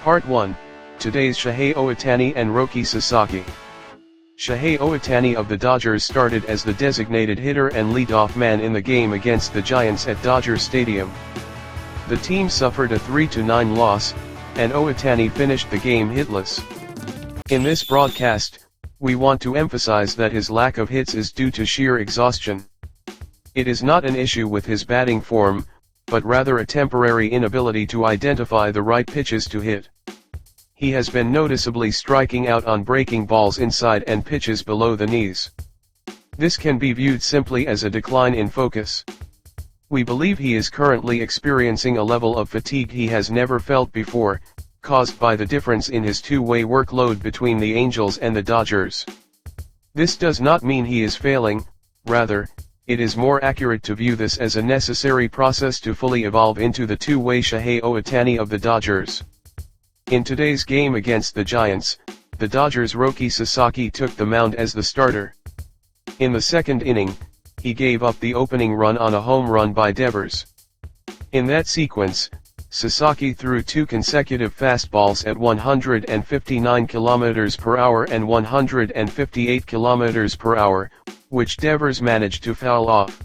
Part 1, Today's Shohei Ohtani and Roki Sasaki. Shohei Ohtani of the Dodgers started as the designated hitter and leadoff man in the game against the Giants at Dodger Stadium. The team suffered a 3-9 loss, and Ohtani finished the game hitless. In this broadcast, we want to emphasize that his lack of hits is due to sheer exhaustion. It is not an issue with his batting form, but rather a temporary inability to identify the right pitches to hit. He has been noticeably striking out on breaking balls inside and pitches below the knees. This can be viewed simply as a decline in focus. We believe he is currently experiencing a level of fatigue he has never felt before, caused by the difference in his two-way workload between the Angels and the Dodgers. This does not mean he is failing, rather, it is more accurate to view this as a necessary process to fully evolve into the two-way Shohei Ohtani of the Dodgers. In today's game against the Giants, the Dodgers' Roki Sasaki took the mound as the starter. In the second inning, he gave up the opening run on a home run by Devers. In that sequence, Sasaki threw two consecutive fastballs at 159 km per hour and 158 km per hour, which Devers managed to foul off.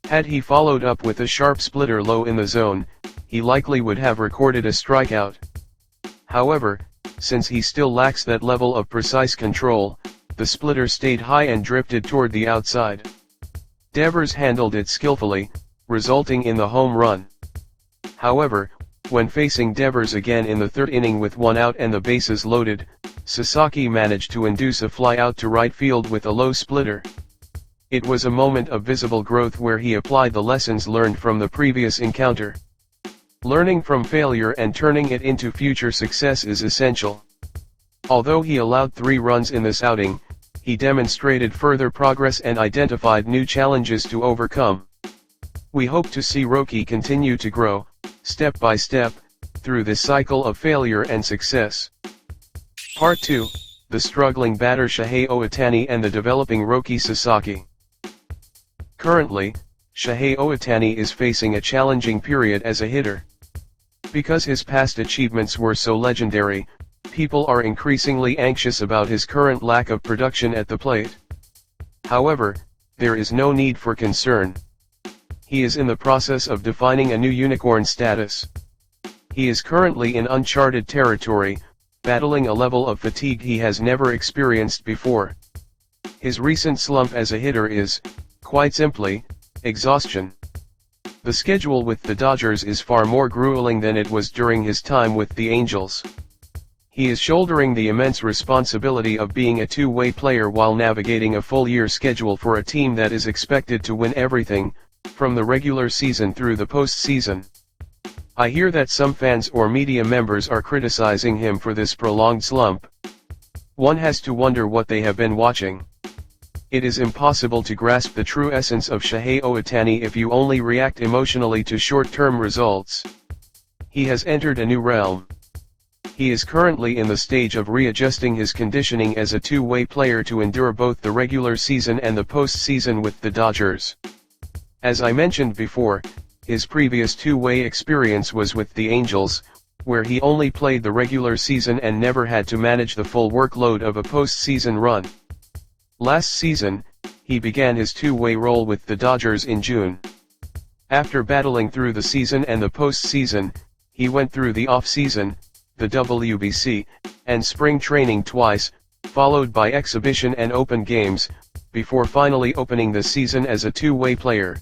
Had he followed up with a sharp splitter low in the zone, he likely would have recorded a strikeout. However, since he still lacks that level of precise control, the splitter stayed high and drifted toward the outside. Devers handled it skillfully, resulting in the home run. However, when facing Devers again in the third inning with one out and the bases loaded, Sasaki managed to induce a fly out to right field with a low splitter. It was a moment of visible growth where he applied the lessons learned from the previous encounter. Learning from failure and turning it into future success is essential. Although he allowed 3 runs in this outing, he demonstrated further progress and identified new challenges to overcome. We hope to see Roki continue to grow, step by step, through this cycle of failure and success. Part 2, the struggling batter Shohei Ohtani and the developing Roki Sasaki. Currently, Shohei Ohtani is facing a challenging period as a hitter. Because his past achievements were so legendary, people are increasingly anxious about his current lack of production at the plate. However, there is no need for concern. He is in the process of defining a new unicorn status. He is currently in uncharted territory, battling a level of fatigue he has never experienced before. His recent slump as a hitter is, quite simply, exhaustion. The schedule with the Dodgers is far more grueling than it was during his time with the Angels. He is shouldering the immense responsibility of being a two-way player while navigating a full-year schedule for a team that is expected to win everything, from the regular season through the postseason. I hear that some fans or media members are criticizing him for this prolonged slump. One has to wonder what they have been watching. It is impossible to grasp the true essence of Shohei Ohtani if you only react emotionally to short-term results. He has entered a new realm. He is currently in the stage of readjusting his conditioning as a two-way player to endure both the regular season and the postseason with the Dodgers. As I mentioned before, his previous two-way experience was with the Angels, where he only played the regular season and never had to manage the full workload of a postseason run. Last season, he began his two-way role with the Dodgers in June. After battling through the season and the postseason, he went through the off-season, the WBC, and spring training twice, followed by exhibition and open games, before finally opening the season as a two-way player.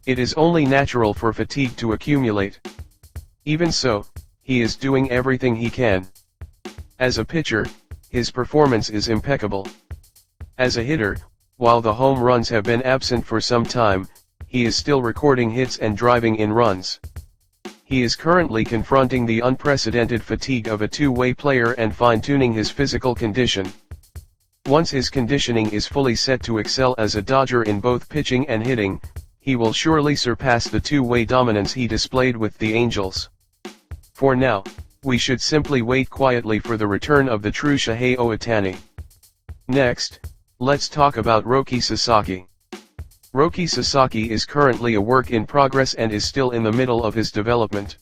It is only natural for fatigue to accumulate. Even so, he is doing everything he can. As a pitcher, his performance is impeccable. As a hitter, while the home runs have been absent for some time, he is still recording hits and driving in runs. He is currently confronting the unprecedented fatigue of a two-way player and fine-tuning his physical condition. Once his conditioning is fully set to excel as a Dodger in both pitching and hitting, he will surely surpass the two-way dominance he displayed with the Angels. For now, we should simply wait quietly for the return of the true Shohei Ohtani. Next, let's talk about Roki Sasaki. Roki Sasaki is currently a work in progress and is still in the middle of his development.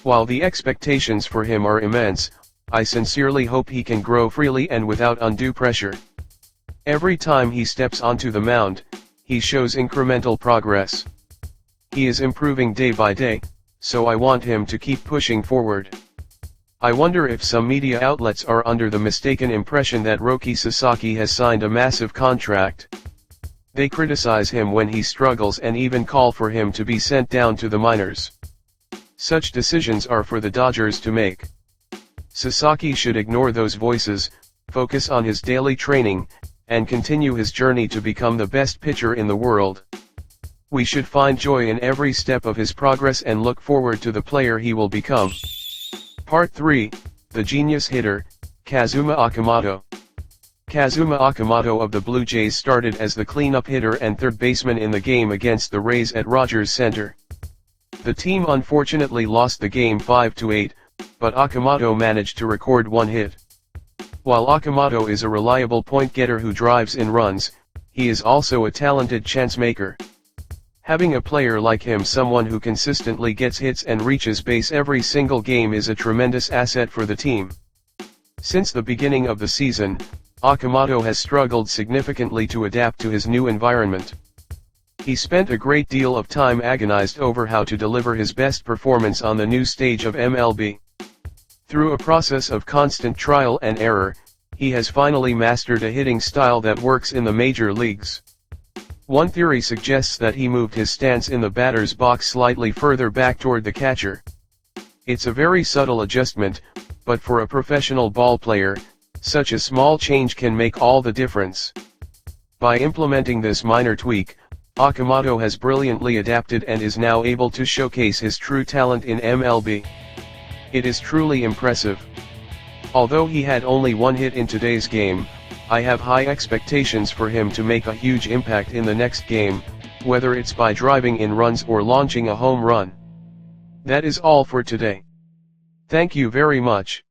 While the expectations for him are immense, I sincerely hope he can grow freely and without undue pressure. Every time he steps onto the mound, he shows incremental progress. He is improving day by day, so I want him to keep pushing forward. I wonder if some media outlets are under the mistaken impression that Roki Sasaki has signed a massive contract. They criticize him when he struggles and even call for him to be sent down to the minors. Such decisions are for the Dodgers to make. Sasaki should ignore those voices, focus on his daily training, and continue his journey to become the best pitcher in the world. We should find joy in every step of his progress and look forward to the player he will become. Part 3, The Genius Hitter, Kazuma Okamoto. Kazuma Okamoto of the Blue Jays started as the cleanup hitter and third baseman in the game against the Rays at Rogers Center. The team unfortunately lost the game 5-8, but Okamoto managed to record one hit. While Okamoto is a reliable point getter who drives in runs, he is also a talented chance maker. Having a player like him, someone who consistently gets hits and reaches base every single game, is a tremendous asset for the team. Since the beginning of the season, Okamoto has struggled significantly to adapt to his new environment. He spent a great deal of time agonized over how to deliver his best performance on the new stage of MLB. Through a process of constant trial and error, he has finally mastered a hitting style that works in the major leagues. One theory suggests that he moved his stance in the batter's box slightly further back toward the catcher. It's a very subtle adjustment, but for a professional ball player, such a small change can make all the difference. By implementing this minor tweak, Okamoto has brilliantly adapted and is now able to showcase his true talent in MLB. It is truly impressive. Although he had only one hit in today's game, I have high expectations for him to make a huge impact in the next game, whether it's by driving in runs or launching a home run. That is all for today. Thank you very much.